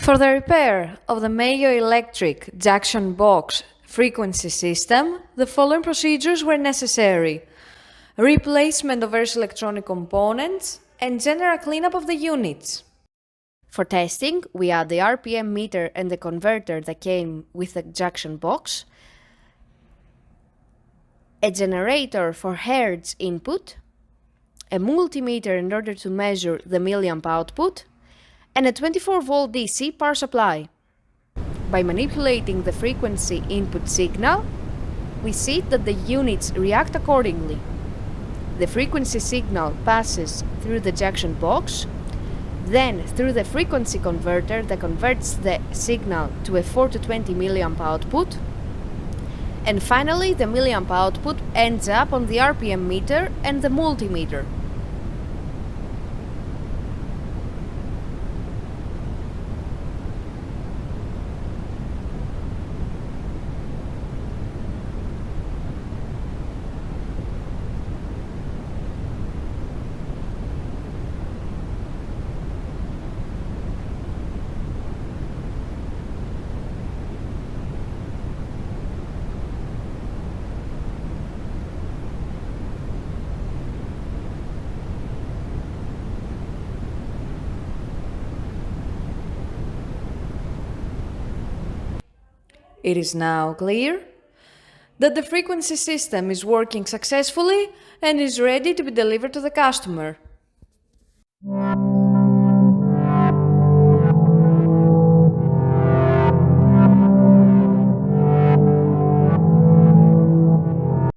For the repair of the Meiyo electric junction box frequency system, the following procedures were necessary: replacement of various electronic components and general cleanup of the units. For testing, we add the RPM meter and the converter that came with the junction box, a generator for hertz input, a multimeter in order to measure the milliamp output, and a 24-volt DC power supply. By manipulating the frequency input signal, we see that the units react accordingly. The frequency signal passes through the junction box, then through the frequency converter that converts the signal to a 4 to 20 milliamp output, and finally the milliamp output ends up on the RPM meter and the multimeter. It is now clear that the frequency system is working successfully and is ready to be delivered to the customer.